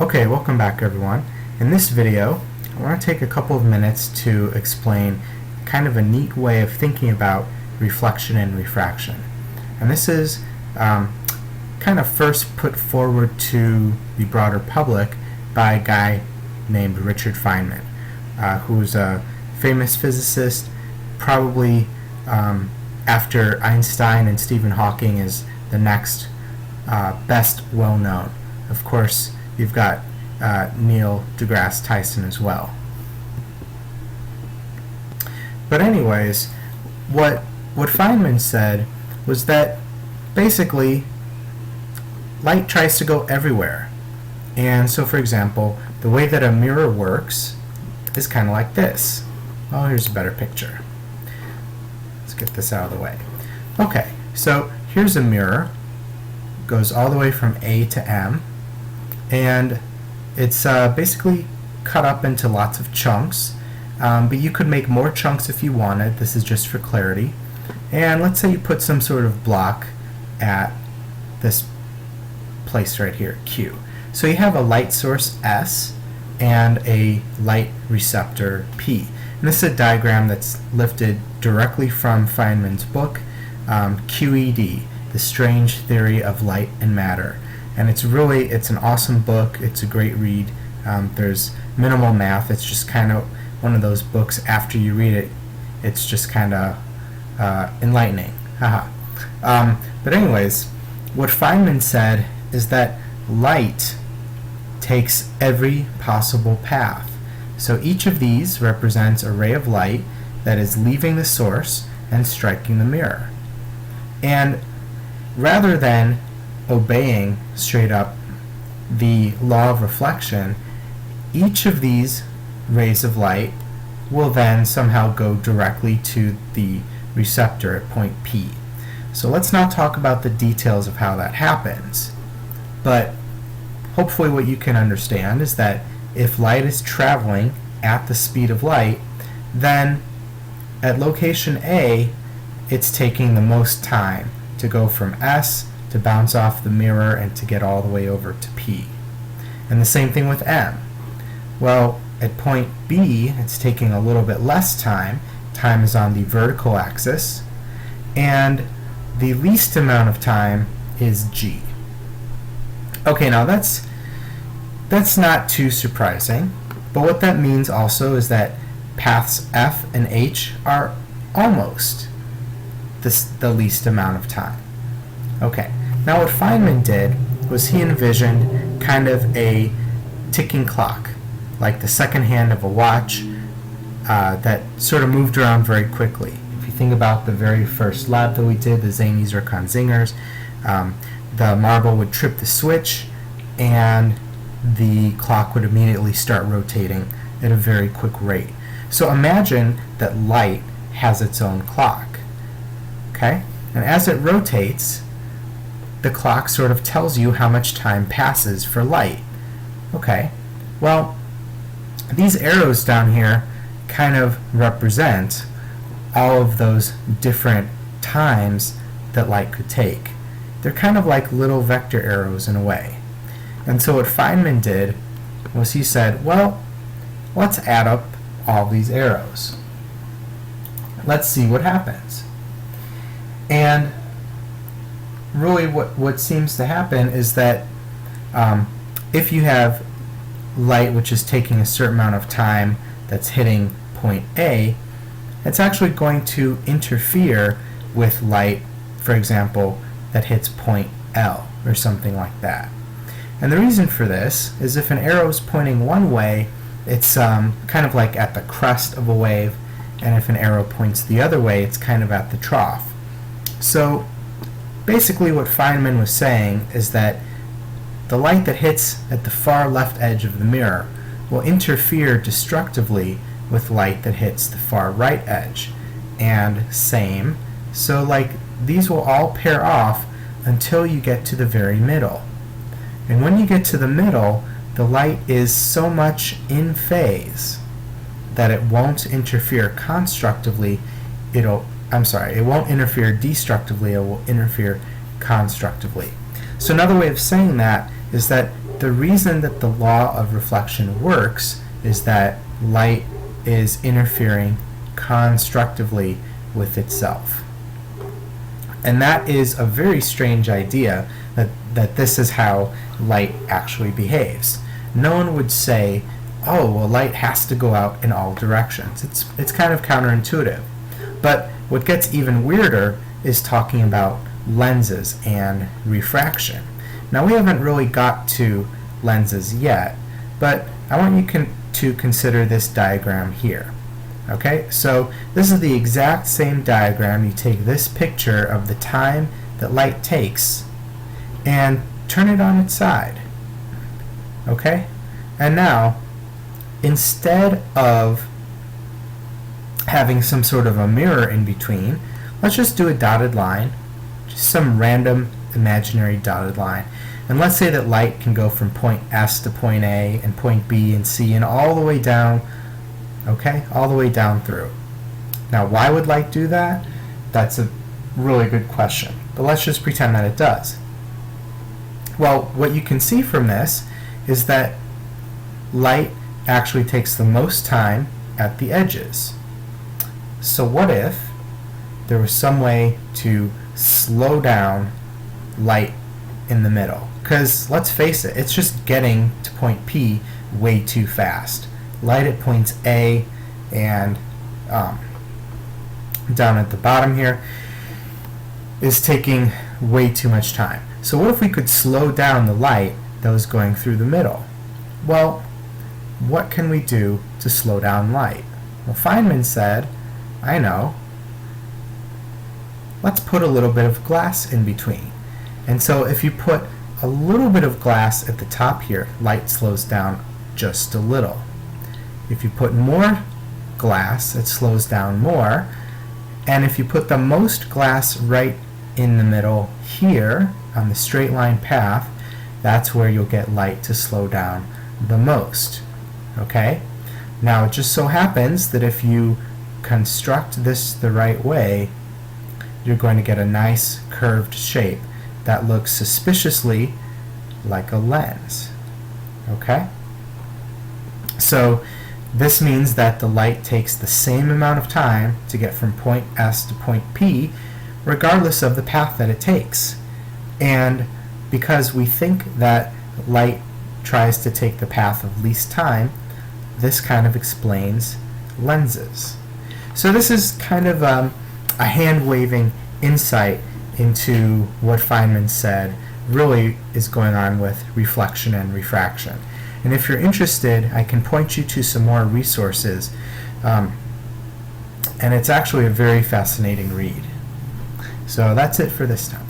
Okay, welcome back everyone. In this video, I want to take a couple of minutes to explain kind of a neat way of thinking about reflection and refraction. And this is kind of first put forward to the broader public by a guy named Richard Feynman, who's a famous physicist, probably after Einstein and Stephen Hawking is the next best well-known. Of course, you've got Neil deGrasse Tyson as well. But anyways, what Feynman said was that basically light tries to go everywhere. And so, for example, the way that a mirror works is kind of like this. Oh, here's a better picture. Let's get this out of the way. Okay, so here's a mirror. Goes all the way from A to M. And it's basically cut up into lots of chunks, but you could make more chunks if you wanted. This is just for clarity. And let's say you put some sort of block at this place right here, Q. So you have a light source S and a light receptor P. And this is a diagram that's lifted directly from Feynman's book, QED, The Strange Theory of Light and Matter. And it's an awesome book. It's a great read. There's minimal math. It's just kind of one of those books, after you read it, it's just kind of enlightening. But anyways, what Feynman said is that light takes every possible path. So each of these represents a ray of light that is leaving the source and striking the mirror. And rather than obeying straight up the law of reflection, each of these rays of light will then somehow go directly to the receptor at point P. So let's not talk about the details of how that happens, but hopefully what you can understand is that if light is traveling at the speed of light, then at location A it's taking the most time to go from S to bounce off the mirror and to get all the way over to P. And the same thing with M. Well, at point B, it's taking a little bit less time. Time is on the vertical axis, and the least amount of time is G. Okay, now that's not too surprising, but what that means also is that paths F and H are almost the least amount of time. Okay. Now what Feynman did was he envisioned kind of a ticking clock, like the second hand of a watch that sort of moved around very quickly. If you think about the very first lab that we did, the Zany Zircon Zingers, the marble would trip the switch and the clock would immediately start rotating at a very quick rate. So imagine that light has its own clock. Okay? And as it rotates, the clock sort of tells you how much time passes for light. Okay, well, these arrows down here kind of represent all of those different times that light could take. They're kind of like little vector arrows in a way. And so what Feynman did was he said, well, let's add up all these arrows. Let's see what happens. And really what seems to happen is that if you have light which is taking a certain amount of time that's hitting point A, it's actually going to interfere with light, for example, that hits point L or something like that. And the reason for this is if an arrow is pointing one way, it's kind of like at the crest of a wave, and if an arrow points the other way, it's kind of at the trough. So basically what Feynman was saying is that the light that hits at the far left edge of the mirror will interfere destructively with light that hits the far right edge, and same. So like these will all pair off until you get to the very middle. And when you get to the middle, the light is so much in phase that it won't interfere constructively, it won't interfere destructively, it will interfere constructively. So another way of saying that is that the reason that the law of reflection works is that light is interfering constructively with itself. And that is a very strange idea, that this is how light actually behaves. No one would say, oh, well, light has to go out in all directions. It's kind of counterintuitive. But what gets even weirder is talking about lenses and refraction. Now, we haven't really got to lenses yet, but I want you to consider this diagram here. Okay, so this is the exact same diagram. You take this picture of the time that light takes and turn it on its side. Okay, and now instead of having some sort of a mirror in between, let's just do a dotted line, just some random imaginary dotted line. And let's say that light can go from point S to point A and point B and C and all the way down, okay, all the way down through. Now, why would light do that? That's a really good question, but let's just pretend that it does. Well, what you can see from this is that light actually takes the most time at the edges. So what if there was some way to slow down light in the middle? Because let's face it, it's just getting to point P way too fast. Light at points A and down at the bottom here is taking way too much time. So what if we could slow down the light that was going through the middle? Well, what can we do to slow down light? Well, Feynman said, I know, let's put a little bit of glass in between. And so if you put a little bit of glass at the top here, light slows down just a little. If you put more glass, it slows down more. And if you put the most glass right in the middle here on the straight line path, that's where you'll get light to slow down the most. Okay? Now, it just so happens that if you construct this the right way, you're going to get a nice curved shape that looks suspiciously like a lens. Okay? So this means that the light takes the same amount of time to get from point S to point P, regardless of the path that it takes. And because we think that light tries to take the path of least time, this kind of explains lenses. So this is kind of a hand-waving insight into what Feynman said really is going on with reflection and refraction. And if you're interested, I can point you to some more resources, and it's actually a very fascinating read. So that's it for this time.